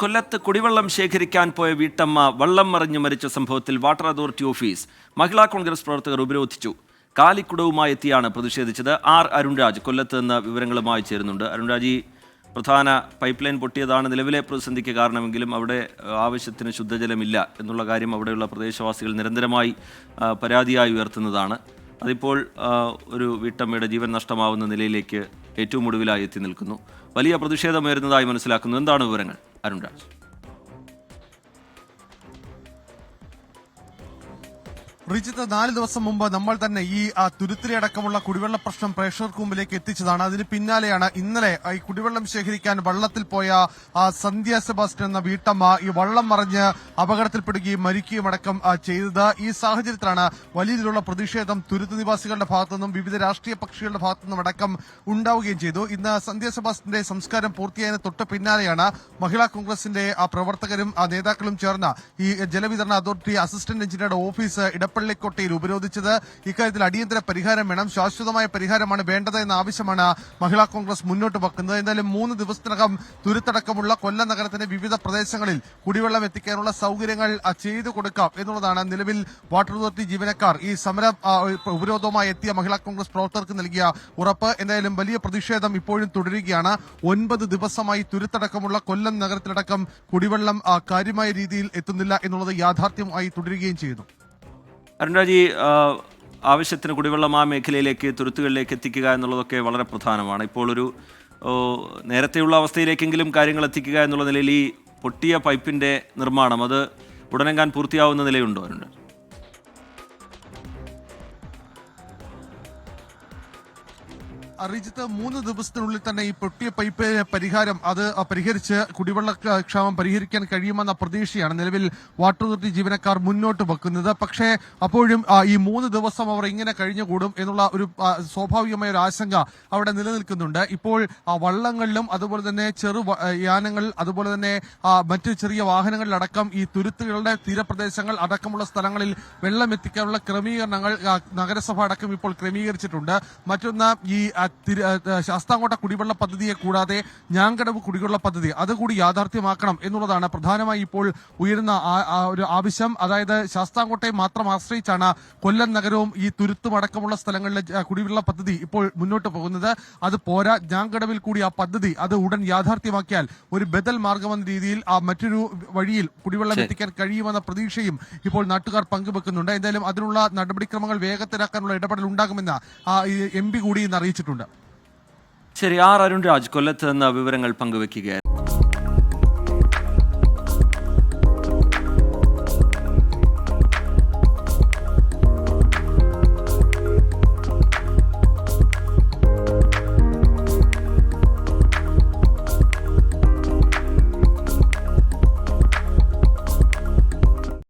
കൊല്ലത്ത് കുടിവെള്ളം ശേഖരിക്കാൻ പോയ വീട്ടമ്മ വള്ളം മറിഞ്ഞു മരിച്ച സംഭവത്തിൽ വാട്ടർ അതോറിറ്റി ഓഫീസ് മഹിളാ കോൺഗ്രസ് പ്രവർത്തകർ ഉപരോധിച്ചു. കാലിക്കുടവുമായി എത്തിയാണ് പ്രതിഷേധിച്ചത്. ആർ അരുൺരാജ് കൊല്ലത്ത് നിന്ന് വിവരങ്ങളുമായി ചേരുന്നുണ്ട്. അരുൺരാജ്, പ്രധാന പൈപ്പ് ലൈൻ പൊട്ടിയതാണ് നിലവിലെ പ്രതിസന്ധിക്ക് കാരണമെങ്കിലും അവിടെ ആവശ്യത്തിന് ശുദ്ധജലമില്ല എന്നുള്ള കാര്യം അവിടെയുള്ള പ്രദേശവാസികൾ നിരന്തരമായി പരാതിയായി ഉയർത്തുന്നതാണ്. അതിപ്പോൾ ഒരു വീട്ടമ്മയുടെ ജീവൻ നഷ്ടമാവുന്ന നിലയിലേക്ക് ഏറ്റവും ഒടുവിലായി എത്തി നിൽക്കുന്നു. വലിയ പ്രതിഷേധമുയരുന്നതായി മനസ്സിലാക്കുന്നു. എന്താണ് വിവരങ്ങൾ, അരുൺരാജ്? റിജിത്ത്, 4 ദിവസം മുമ്പ് നമ്മൾ തന്നെ ഈ തുരുത്തിലടക്കമുള്ള കുടിവെള്ള പ്രശ്നം പ്രേക്ഷകർക്ക് മുമ്പിലേക്ക് എത്തിച്ചതാണ്. അതിന് പിന്നാലെയാണ് ഇന്നലെ ഈ കുടിവെള്ളം ശേഖരിക്കാൻ വള്ളത്തിൽ പോയ സന്ധ്യ സെബാസ്റ്റ്യൻ എന്ന വീട്ടമ്മ ഈ വള്ളം മറിഞ്ഞ് അപകടത്തിൽപ്പെടുകയും മരിക്കുകയും അടക്കം ചെയ്തത്. ഈ സാഹചര്യത്തിലാണ് വലിയ രീതിയിലുള്ള പ്രതിഷേധം തുരുത്ത് നിവാസികളുടെ ഭാഗത്തുനിന്നും വിവിധ രാഷ്ട്രീയ കക്ഷികളുടെ ഭാഗത്തുനിന്നും അടക്കം ഉണ്ടാവുകയും ചെയ്തു. ഇന്ന് സന്ധ്യ സെബാസ്റ്റ്യന്റെ സംസ്കാരം പൂർത്തിയായതിന് തൊട്ട് പിന്നാലെയാണ് മഹിളാ കോൺഗ്രസിന്റെ പ്രവർത്തകരും നേതാക്കളും ചേർന്ന് ഈ ജലവിതരണ അതോറിറ്റി അസിസ്റ്റന്റ് എഞ്ചിനീയറുടെ ഓഫീസ് ഇടപ്പള്ളിക്കോട്ടയിൽ ഉപരോധിച്ചത്. ഇക്കാര്യത്തിൽ അടിയന്തര പരിഹാരം വേണം, ശാശ്വതമായ പരിഹാരമാണ് വേണ്ടത് എന്ന ആവശ്യമാണ് മഹിളാ കോൺഗ്രസ് മുന്നോട്ട് വെക്കുന്നത്. എന്തായാലും 3 ദിവസത്തിനകം തുരുത്തടക്കമുള്ള കൊല്ലം നഗരത്തിന്റെ വിവിധ പ്രദേശങ്ങളിൽ കുടിവെള്ളം എത്തിക്കാനുള്ള സൗകര്യങ്ങൾ ചെയ്തു കൊടുക്കാം എന്നുള്ളതാണ് നിലവിൽ വാട്ടർ അതോറിറ്റി ജീവനക്കാർ ഈ സമര ഉപരോധവുമായി എത്തിയ മഹിളാ കോൺഗ്രസ് പ്രവർത്തകർക്ക് നൽകിയ ഉറപ്പ്. എന്തായാലും വലിയ പ്രതിഷേധം ഇപ്പോഴും തുടരുകയാണ്. 9 ദിവസമായി തുരുത്തടക്കമുള്ള കൊല്ലം നഗരത്തിലടക്കം കുടിവെള്ളം കാര്യമായ രീതിയിൽ എത്തുന്നില്ല എന്നുള്ളത് യാഥാർത്ഥ്യമായി തുടരുകയും ചെയ്യുന്നു. അരുൺരാജ്, ആവശ്യത്തിന് കുടിവെള്ളം ആ മേഖലയിലേക്ക് തുരുത്തുകളിലേക്ക് എത്തിക്കുക എന്നുള്ളതൊക്കെ വളരെ പ്രധാനമാണ്. ഇപ്പോൾ ഒരു നേരത്തെയുള്ള അവസ്ഥയിലേക്കെങ്കിലും കാര്യങ്ങൾ എത്തിക്കുക എന്നുള്ള നിലയിൽ ഈ പൊട്ടിയ പൈപ്പിൻ്റെ നിർമ്മാണം അത് ഉടനെങ്ങാൻ പൂർത്തിയാവുന്ന നിലയുണ്ടോ അരുൺരാജ്? റിജിത്ത്, 3 ദിവസത്തിനുള്ളിൽ തന്നെ ഈ പൊട്ടിയ പൈപ്പ് പരിഹാരം അത് പരിഹരിച്ച് കുടിവെള്ള ക്ഷാമം പരിഹരിക്കാൻ കഴിയുമെന്ന പ്രതീക്ഷയാണ് നിലവിൽ വാട്ടർ അതോറിറ്റി ജീവനക്കാർ മുന്നോട്ട് വെക്കുന്നത്. പക്ഷേ അപ്പോഴും ഈ 3 ദിവസം അവർ ഇങ്ങനെ കഴിഞ്ഞുകൂടും എന്നുള്ള ഒരു സ്വാഭാവികമായ ഒരു ആശങ്ക അവിടെ നിലനിൽക്കുന്നുണ്ട്. ഇപ്പോൾ വള്ളങ്ങളിലും അതുപോലെ തന്നെ ചെറു യാനങ്ങൾ അതുപോലെ തന്നെ മറ്റ് ചെറിയ വാഹനങ്ങളിലടക്കം ഈ തുരുത്തുകളുടെ തീരപ്രദേശങ്ങൾ അടക്കമുള്ള സ്ഥലങ്ങളിൽ വെള്ളം എത്തിക്കാനുള്ള ക്രമീകരണങ്ങൾ നഗരസഭ അടക്കം ഇപ്പോൾ ക്രമീകരിച്ചിട്ടുണ്ട്. മറ്റൊന്ന് ഈ ശാസ്താംകോട്ട കുടിവെള്ള പദ്ധതിയെ കൂടാതെ ഞാങ്കടവ് കുടിവെള്ള പദ്ധതി അതുകൂടി യാഥാർത്ഥ്യമാക്കണം എന്നുള്ളതാണ് പ്രധാനമായി ഇപ്പോൾ ഉയരുന്ന ഒരു ആവശ്യം. അതായത് ശാസ്താംകോട്ടയെ മാത്രം ആശ്രയിച്ചാണ് കൊല്ലം നഗരവും ഈ തുരുത്തും അടക്കമുള്ള സ്ഥലങ്ങളിലെ കുടിവെള്ള പദ്ധതി ഇപ്പോൾ മുന്നോട്ട് പോകുന്നത്. അത് പോരാ, ഞാങ്കടവിൽ കൂടി ആ പദ്ധതി അത് ഉടൻ യാഥാർത്ഥ്യമാക്കിയാൽ ഒരു ബദൽ മാർഗമെന്ന രീതിയിൽ മറ്റൊരു വഴിയിൽ കുടിവെള്ളം എത്തിക്കാൻ കഴിയുമെന്ന പ്രതീക്ഷയും ഇപ്പോൾ നാട്ടുകാർ പങ്കുവെക്കുന്നുണ്ട്. എന്തായാലും അതിനുള്ള നടപടിക്രമങ്ങൾ വേഗത്തിലാക്കാനുള്ള ഇടപെടൽ ഉണ്ടാകുമെന്ന് MP കൂടി ഇന്ന് അറിയിച്ചിട്ടുണ്ട്. ശരി, ആർ അരുൺരാജ് കൊല്ലത്ത് നിന്ന് വിവരങ്ങൾ പങ്കുവെക്കുകയായിരുന്നു.